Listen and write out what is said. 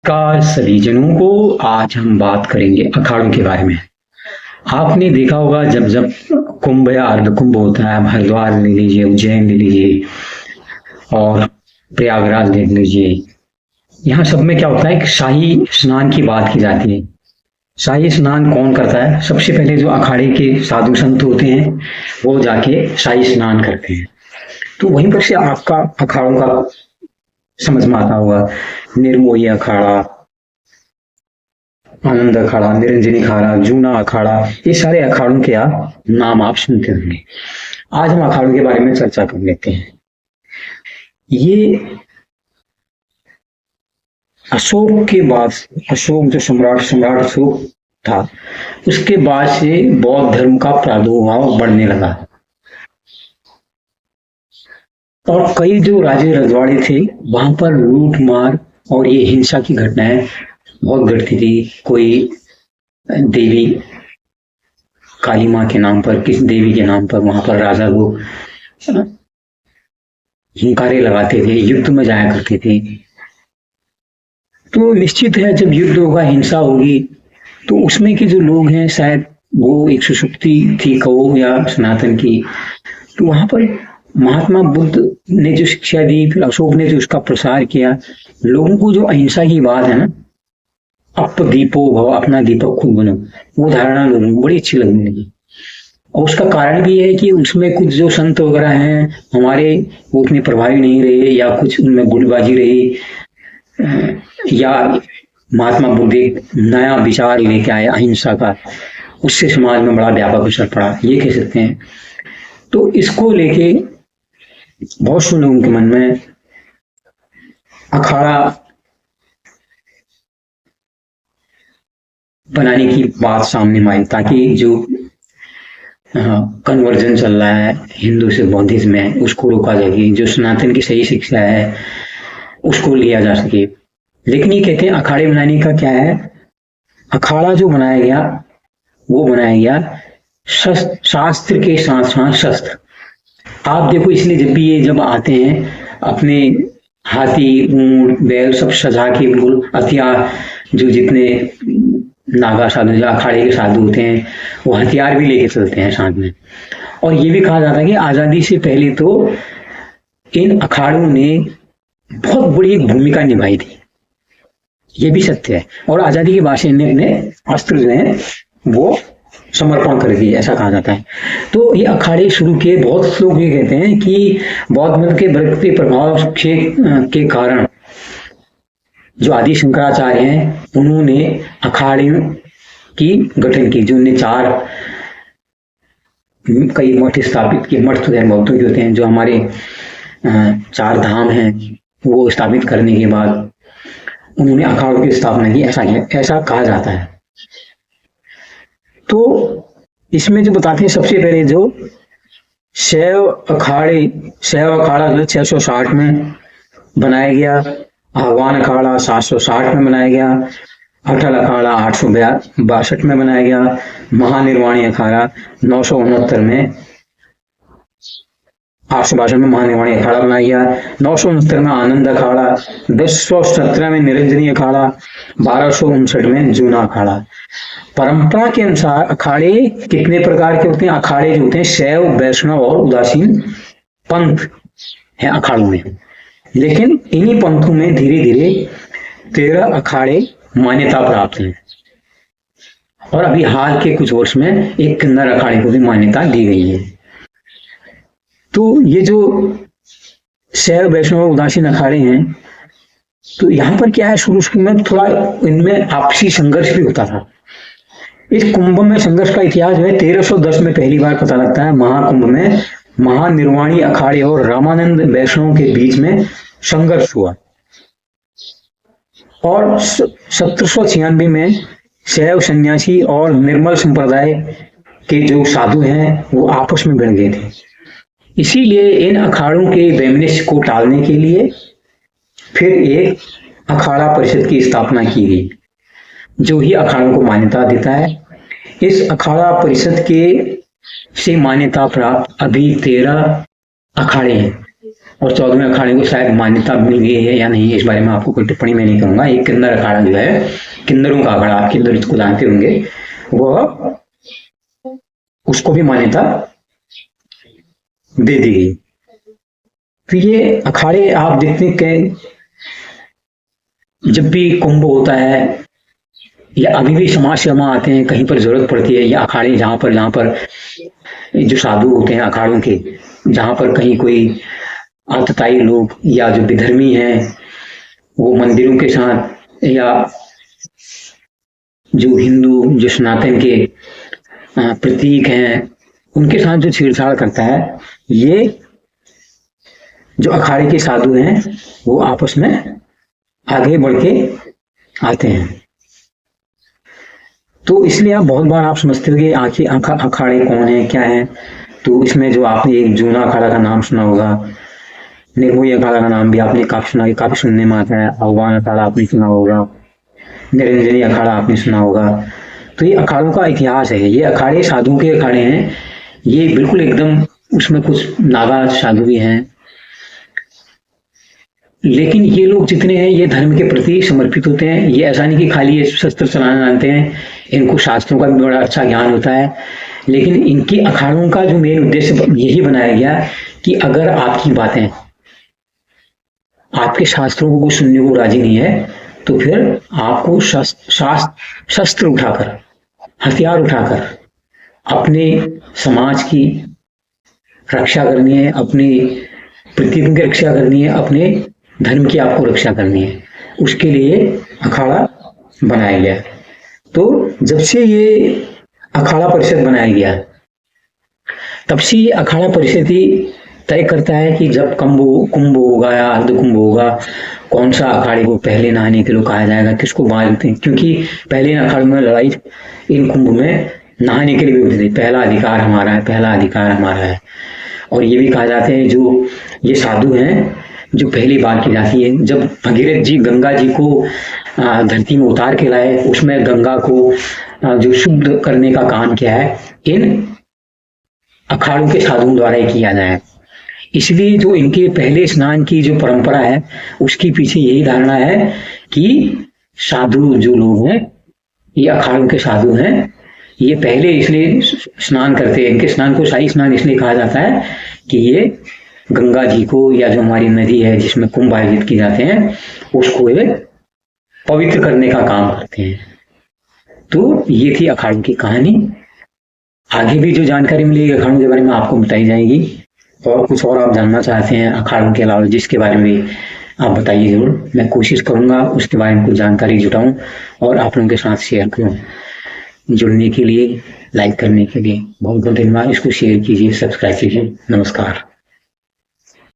नमस्कार सभी जनों को। आज हम बात करेंगे अखाड़ों के बारे में। आपने देखा होगा जब जब कुंभ या अर्ध कुंभ होता है, हरिद्वार ले लीजिए, उज्जैन ले लीजिए और प्रयागराज देख लीजिए, यहाँ सब में क्या होता है कि शाही स्नान की बात की जाती है। शाही स्नान कौन करता है? सबसे पहले जो अखाड़े के साधु संत होते हैं वो जाके शाही स्नान करते हैं। तो वहीं पर से आपका अखाड़ों का समझ में आता होगा। निर्मोही अखाड़ा, आनंद अखाड़ा, निरंजनी अखाड़ा, जूना अखाड़ा, ये सारे अखाड़ों के आप नाम आप सुनते होंगे। आज हम अखाड़ों के बारे में चर्चा कर लेते हैं। ये अशोक के बाद, अशोक जो सम्राट अशोक था, उसके बाद से बौद्ध धर्म का प्रादुर्भाव बढ़ने लगा और कई जो राजे रजवाड़े थे वहां पर लूट मार और ये हिंसा की घटनाएं बहुत घटती थी। कोई देवी काली माँ के नाम पर, किस देवी के नाम पर वहां पर राजा लोग हुंकारे लगाते थे, युद्ध में जाया करते थे। तो निश्चित है जब युद्ध होगा, हिंसा होगी, तो उसमें के जो लोग हैं शायद वो एक सुषुप्ति थी कहो या सनातन की। तो वहां पर महात्मा बुद्ध ने जो शिक्षा दी, फिर अशोक ने जो उसका प्रसार किया, लोगों को जो अहिंसा की बात है ना, अप दीपो भव, अपना दीपक खुद बनो, वो धारणा लोगों को बड़ी अच्छी लगने लगी। और उसका कारण भी है कि उसमें कुछ जो संत वगैरह हैं हमारे, वो उतने प्रभावी नहीं रहे, या कुछ उनमें गुटबाजी रही, या महात्मा बुद्ध एक नया विचार लेके आए अहिंसा का, उससे समाज में बड़ा व्यापक असर पड़ा, ये कह सकते हैं। तो इसको लेके बहुत से लोगों के मन में अखाड़ा बनाने की बात सामने में आई, ताकि जो कन्वर्जन चल रहा है हिंदू से बौद्धिज्म में, उसको रोका जाए, जो सनातन की सही शिक्षा है उसको लिया जा सके। लेकिन ये कहते हैं अखाड़े बनाने का क्या है, अखाड़ा जो बनाया गया वो बनाया गया शास्त्र के साथ साथ शस्त्र। आप देखो, इसलिए जब आते हैं अपने हाथी ऊंट बैल सब सजा के, बिल्कुल हथियार, जो जितने नागा साधु या अखाड़े के साधु होते हैं वो हथियार भी लेके चलते हैं साथ में। और ये भी कहा जाता है कि आजादी से पहले तो इन अखाड़ों ने बहुत बड़ी भूमिका निभाई थी, ये भी सत्य है। और आजादी के बाद से इन्हें अपने अस्त्र जो है वो समर्पण कर दिए, ऐसा कहा जाता है। तो ये अखाड़े शुरू किए। बहुत लोग ये कहते हैं कि बौद्ध मत के बढ़ते प्रभाव के कारण जो आदि शंकराचार्य हैं उन्होंने अखाड़े की गठन की, जो उन्हें कई मठ स्थापित किए। मठ तो बौद्धों के होते हैं, जो हमारे 4 धाम हैं वो स्थापित करने के बाद उन्होंने अखाड़ों की स्थापना की, ऐसा कहा जाता है। तो इसमें जो बताते हैं, सबसे पहले जो शैव अखाड़ा जो 660 में बनाया गया, आह्वान अखाड़ा 760 में बनाया गया, अटल अखाड़ा 862 में बनाया गया, महानिर्वाणी अखाड़ा 969 में, 862 में महानिर्वाणी अखाड़ा बनाया गया, 969 में आनंद अखाड़ा, 1017 में निरंजनी अखाड़ा, 1259 में जूना अखाड़ा। परंपरा के अनुसार अखाड़े कितने प्रकार के होते हैं? अखाड़े जो होते हैं शैव, वैष्णव और उदासीन पंथ है अखाड़ों में। लेकिन इन्हीं पंथों में धीरे धीरे 13 अखाड़े मान्यता प्राप्त हैं, और अभी हाल के कुछ वर्ष में एक किन्नर अखाड़े को भी मान्यता दी गई है। तो ये जो शैव, वैष्णव, उदासीन अखाड़े हैं, तो यहाँ पर क्या है, शुरू में थोड़ा इनमें आपसी संघर्ष भी होता था। इस कुंभ में संघर्ष का इतिहास जो है 1310 में पहली बार पता लगता है। महाकुंभ में महानिर्वाणी अखाड़े और रामानंद वैष्णव के बीच में संघर्ष हुआ, और 1796 में शैव सन्यासी और निर्मल संप्रदाय के जो साधु हैं वो आपस में भिड़ गए थे। इसीलिए इन अखाड़ों के वैमनस्य को टालने के लिए फिर एक अखाड़ा परिषद की स्थापना की गई, जो ही अखाड़ों को मान्यता देता है। इस अखाड़ा परिषद के से मान्यता प्राप्त अभी 13 अखाड़े हैं, और 14वें अखाड़े को शायद मान्यता मिल गई है या नहीं, इस बारे में आपको कोई टिप्पणी मैं नहीं करूंगा। एक किन्नर अखाड़ा जो है, किन्नरों का अखाड़ा, आप किन्नर को जानते होंगे, वह उसको भी मान्यता दे दी गई। तो ये अखाड़े आप देखते हैं कि जब भी कुंभ होता है या अभी भी समाज सेवा आते हैं, कहीं पर जरूरत पड़ती है, या अखाड़े जहाँ पर जो साधु होते हैं अखाड़ों के, जहाँ पर कहीं कोई आतताई लोग या जो विधर्मी हैं वो मंदिरों के साथ, या जो हिंदू जो सनातन के प्रतीक हैं उनके साथ जो छेड़छाड़ करता है, ये जो अखाड़े के साधु हैं वो आपस में आगे बढ़ के आते हैं। तो इसलिए आप बहुत बार आप समझते हो कि अखाड़े कौन है, क्या है। तो इसमें जो आपने एक जूना अखाड़ा का नाम सुना होगा, निर्मोही अखाड़ा का नाम भी आपने काफी सुना, काफी सुनने में आता है। आह्वान अखाड़ा आपने सुना होगा, निरंजनी अखाड़ा आपने सुना होगा। तो ये अखाड़ों का इतिहास है। ये अखाड़े साधुओं के अखाड़े हैं, ये बिल्कुल एकदम, उसमें कुछ नागा साधु भी हैं, लेकिन ये लोग जितने हैं ये धर्म के प्रति समर्पित होते हैं। ये ऐसा नहीं कि खाली ये शस्त्र चलाना जानते हैं, इनको शास्त्रों का भी बड़ा अच्छा ज्ञान होता है। लेकिन इनकी अखाड़ों का जो मेन उद्देश्य यही बनाया गया कि अगर आपकी बातें, आपके शास्त्रों को कोई सुनने को राजी नहीं है, तो फिर आपको शस्त्र उठाकर, हथियार उठाकर अपने समाज की रक्षा करनी है, अपने प्रतीकों की रक्षा करनी है, अपने धर्म की आपको रक्षा करनी है। उसके लिए अखाड़ा बनाया गया। तो जब से ये अखाड़ा परिषद बनाया गया, तब से ये अखाड़ा परिषद ही तय करता है कि जब कुंभ होगा या अर्ध कुंभ होगा, कौन सा अखाड़े को पहले नहाने के लिए कहा जाएगा, किसको बांधते हैं। क्योंकि पहले अखाड़े में लड़ाई इन कुंभ में नहाने के लिए भी होती थी, पहला अधिकार हमारा है, पहला अधिकार हमारा है। और ये भी कहा जाते हैं जो ये साधु हैं, जो पहली बार की जाती है, जब भगीरथ जी गंगा जी को धरती में उतार के लाए, उसमें गंगा को जो शुद्ध करने का काम किया है, इन अखाड़ों के साधुओं द्वारा ही किया जाए। इसलिए जो इनके पहले स्नान की जो परंपरा है, उसके पीछे यही धारणा है कि साधु जो लोग हैं, ये अखाड़ों के साधु हैं, ये पहले इसलिए स्नान करते हैं। इनके स्नान को शाही स्नान इसलिए कहा जाता है कि ये गंगा जी को, या जो हमारी नदी है जिसमें कुंभ आयोजित किए जाते हैं, उसको ये पवित्र करने का काम करते हैं। तो ये थी अखाड़ों की कहानी। आगे भी जो जानकारी मिलेगी अखाड़ों के बारे में आपको बताई जाएगी। और कुछ और आप जानना चाहते हैं अखाड़ों के अलावा जिसके बारे में भी आप बताइए जरूर। मैं कोशिश करूंगा उसके बारे में कुछ जानकारी जुटाऊं और आप लोगों के साथ शेयर करूं। जुड़ने के लिए, लाइक करने के लिए बहुत बहुत धन्यवाद। इसको शेयर कीजिए, सब्सक्राइब कीजिए। नमस्कार।